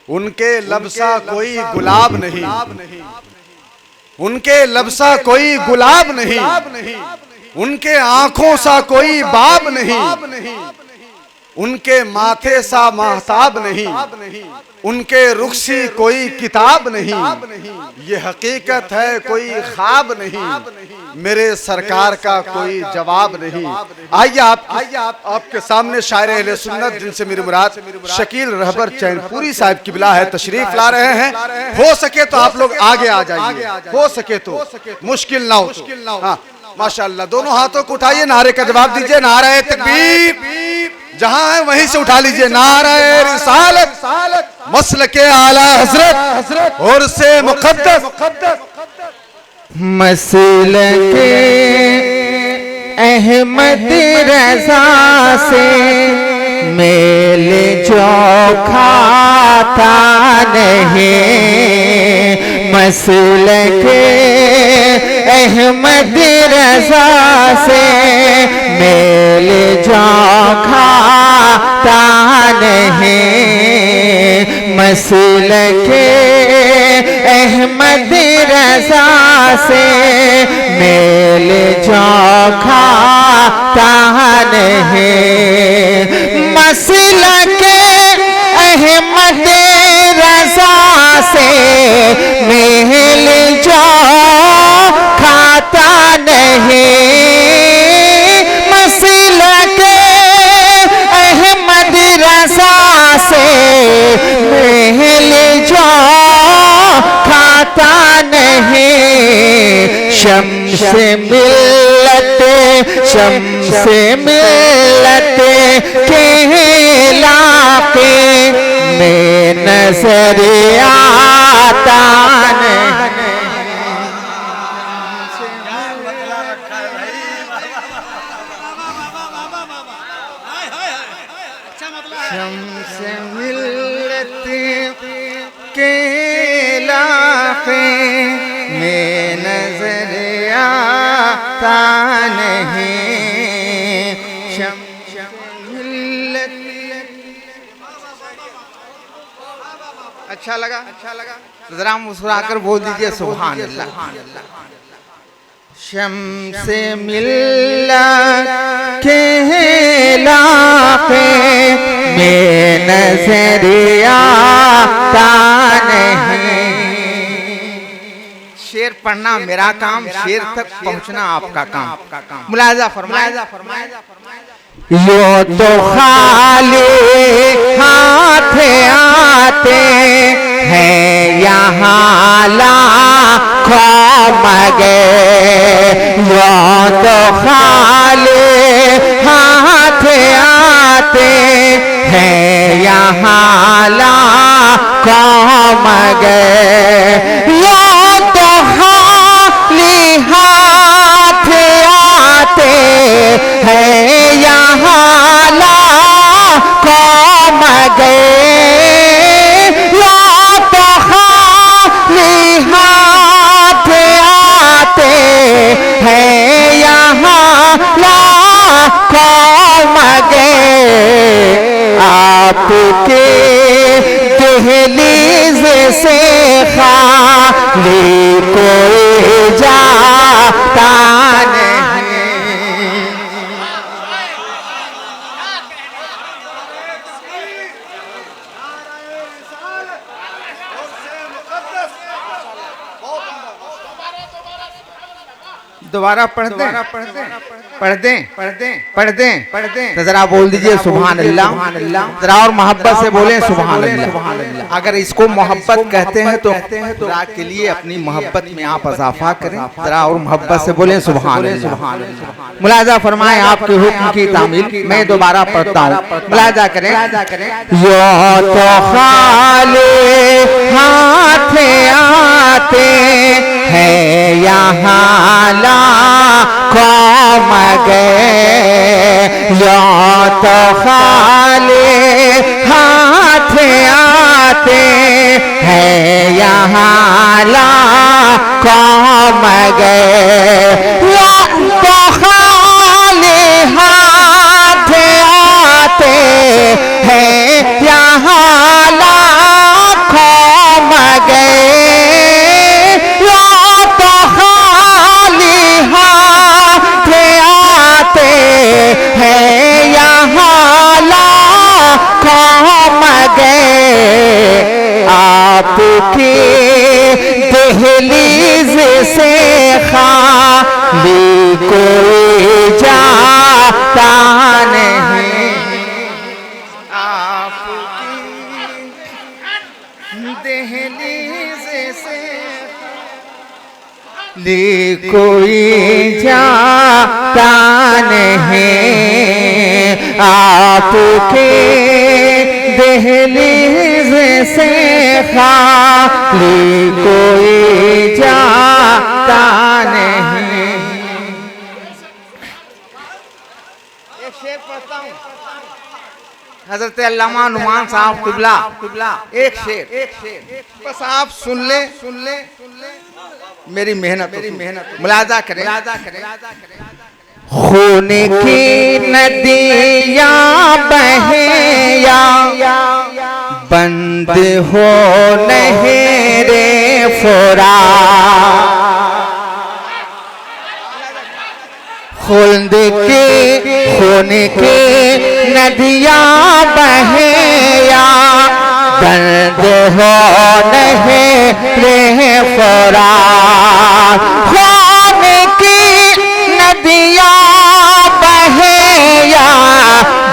उनके लब सा कोई गुलाब नहीं, उनके लब सा कोई गुलाब नहीं, उनके आंखों सा कोई बाब नहीं, उनके माथे सा महताब नहीं, उनके रुख सी कोई किताब नहीं। ये हकीकत है कोई ख्वाब नहीं, मेरे सरकार का कोई जवाब नहीं। आइए आपके सामने शायर अहले सुन्नत जिनसे मेरी मुराद शकील रहबर चैनपुरी साहब किबला है तशरीफ ला रहे हैं। हो सके तो आप लोग आगे आ जाइए, हो सके तो, मुश्किल ना हो। हाँ माशाअल्लाह, दोनों हाथों को उठाइए, नारे का जवाब दीजिए। नारे तकबीर, जहां है वहीं से उठा लीजिए। नारे रिसालत, मसलके आला हजरत और से मुक़द्दस, मसलके अहमद रज़ा से मेल जो खाता नहीं, मसलके अहमद रज़ा से मेल जो खाता नहीं, मसलके अहमद रज़ा से मेल जो खाता नहीं, मसलके अहमद रज़ा से मेल जो खाता नहीं, मसलके अहमद रज़ा से मेल जो खाता नहीं, शम्स मिल्लत, शम्स मिल्लत के इलाके में नजर आता नहीं। शम्स मिल्लत के इलाके में नजर आता नहीं, शम्स मिल्लत। अच्छा लगा, अच्छा लगा, जरा मुस्कुराकर बोल दीजिए सुभान अल्लाह। शम्स मिल्लत के इलाके में नजर आता नहीं। शेर पढ़ना मेरा काम, शेर तक पहुंचना आपका काम। मुलाजा फरमाया, यो तो खाली हाथ आते हैं यहाँ लाखों मगे, यो तो खाली हाथ आते हैं यहाँ लाखों मगे, यो तो खाली हाथ आते हैं यहाँ लाखों मगे, यो तो खाली हाथ आते हैं यहाँ लाखों मगे, आपके दहलीज से खाली कोई जाता नहीं। दोबारा पढ़ दें तो जरा बोल दीजिए सुभान अल्लाह। जरा और मोहब्बत से बोलें सुभान अल्लाह। अगर इसको मोहब्बत कहते हैं तो खुदा के लिए अपनी मोहब्बत में आप इजाफा करें, जरा और मोहब्बत से बोलें सुभान अल्लाह। मुलाजा फरमाएं आपके हुक्म की तामील। मैं दोबारा पढ़ता हूँ, मुलाजा करें। यो तो खाली हाथ आते हैं यहाँ लाखों मगे, यो तो खाली हाथ आते हैं यहाँ लाखों मगे, यो तो खाली हाथ आते हैं यहाँ लाखों आपके दहलीज से खाली कोई जाता नहीं, आपकी दहलीज से खाली कोई जाता नहीं, आपके दहलीज से खाली कोई जाता नहीं। एक शेर पढ़ता हूँ, हजरत अल्लामा नुमान साहब क़िबला, एक शेर बस आप सुन ले, मेरी मेहनत मुलाजा करें। खून की नदियाँ बहेया बंद हो नहरे फुरात, खून की नदियाँ बहेया बंद हो नहरे फुरात, खून की नदियाँ बहेया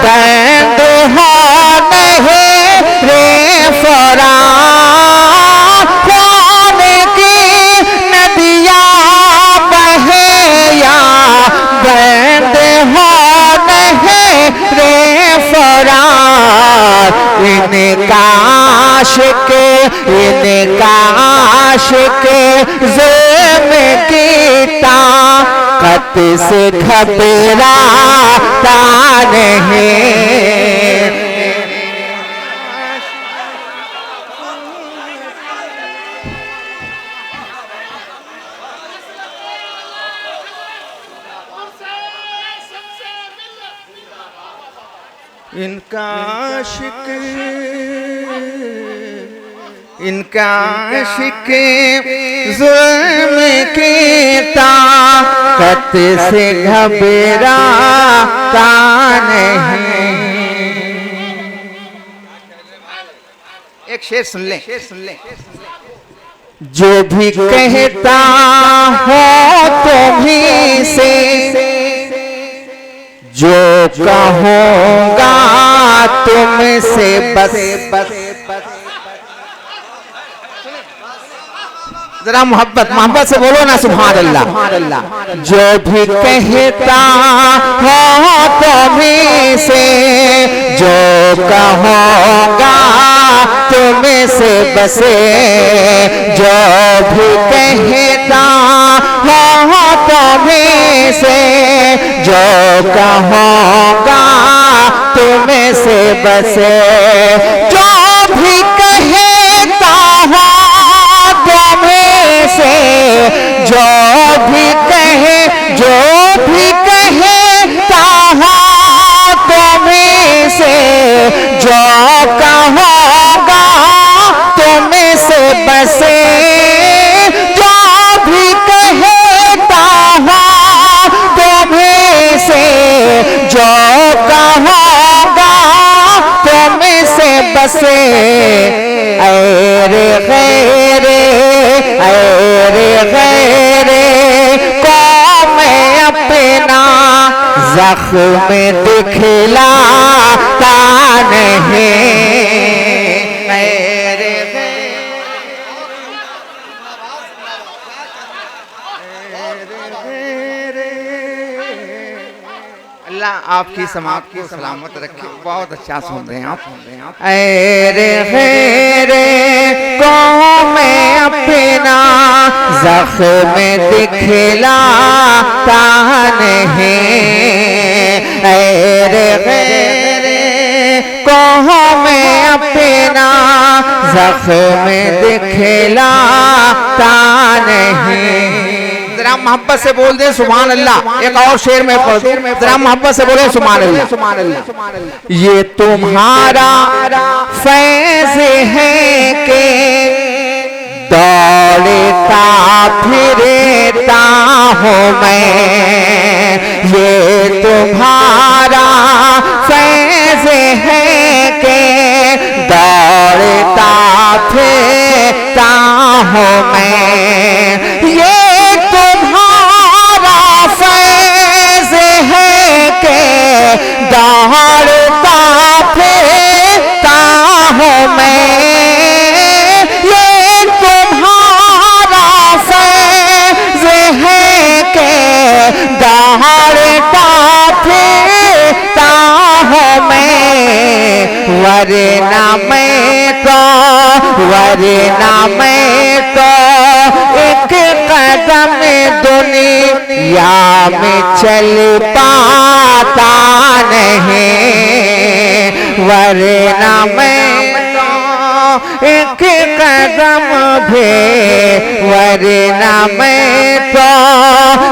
बंद हो नहरे फुरात, खून की नदियाँ बहेया बंद हो नहरे फुरात, इनका आशिक ज़ुल्म की ताकत से घबराता नहीं, इनका आशिक ज़ुल्म की ताकत से घबराता नहीं। एक शेर सुन ले, जो भी कहता हो तुम्हीं से, जो कहूँगा तुमसे बस, जरा मोहब्बत से बोलो ना सुभान अल्लाह। जो भी कहता हो तुम्हीं से, जो कहूँगा तुमसे बसे, जो भी कहता हो तुम्हीं से, जो कहूँगा तुमसे बसे, जो भी कहता हो से, जो भी कहता हो तुम्हीं से, जो कहूँगा तुमसे बसे, जो भी कहता हो तुम्हीं से, जो कहूँगा तुमसे बसे, अरे गैरे कौम अपना ज़ख्म दिखलाता नहीं, अल्लाह आपकी समात को सलामत रखे। बहुत अच्छा सुन रहे हैं आप। रे कौम अपना ज़ख्म दिखलाता नहीं, रे कौम अपना ज़ख्म दिखलाता नहीं। जरा मोहब्बत से बोल दे सुभान अल्लाह। एक और शेर में पढ़, जरा मोहब्बत से बोले सुभान अल्लाह। ये तुम्हारा फैज़ है के दौड़ता फिरता हूँ मैं, ये तुम्हारा फैज़ है के दौड़ता फिरता मैं, ये तुम्हारा फैज़ है कि दौड़ता फिरता हूँ मैं, ये तुम्हारा फैज़ है कि दौड़ता फिरता हूँ मैं, वरना मैं तो एक कदम दुनिया में चल पाता नहीं, वरना मैं तो एक कदम भी, वरना मैं तो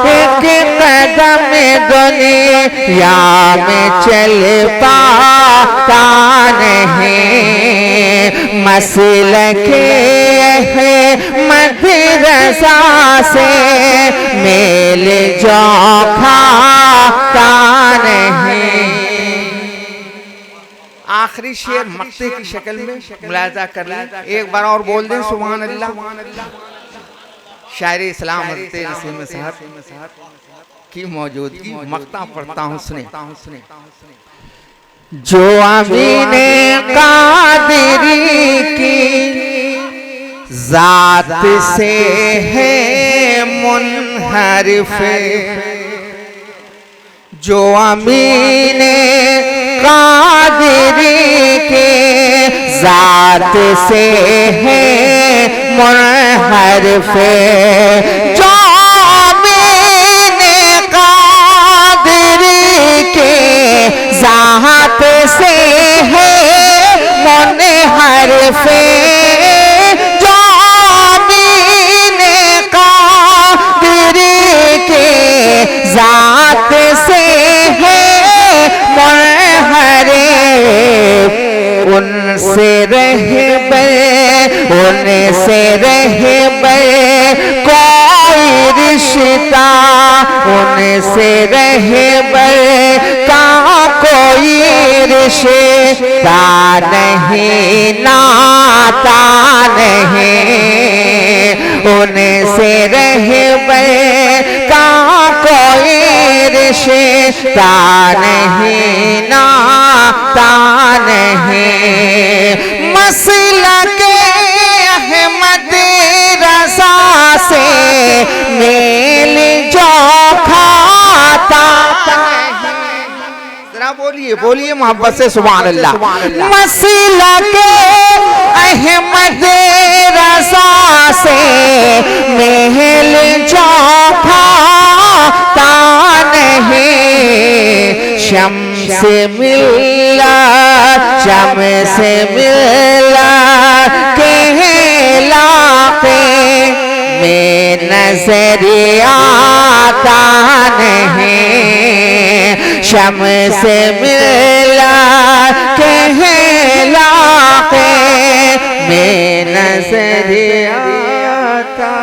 एक कदम दुनिया में चल पाता नहीं। मसलक है मदरसा से मेल जो खाता नहीं। आखिरी शेर मक्ते की शक्ल में मुलाजा कर लें, एक बार और बोल दें सुभान अल्लाह। शायर इस्लाम हज़रत नसीम साहब की मौजूदगी मक्ता पढ़ता हूँ, सुने। जो अमीने कादिरी की जात से है मुनहरिफ, जो अमीने कादिरी के जात से है मुनहरिफ, जो अमीने कादिरी के जात से है मुनहरिफ, जो अमीने कादिरी के जात से है मुनहरिफ, उनसे रहबर कोई रिश्ता, उनसे रहबर का कोई रिश्ता नहीं, नाता नहीं, उनसे रहबर का कोई रिश्ता नहीं, नाता नहीं। मसलक अहमद रज़ा से मेल जो खाता नहीं। जरा बोलिए मोहब्बत से सुभान अल्लाह। मसलक अहमद रज़ा से मेल जो खाता नहीं, शम्स मिला कहलाके में नजर आता नहीं, शम्स मिला कहलाके में नजर आता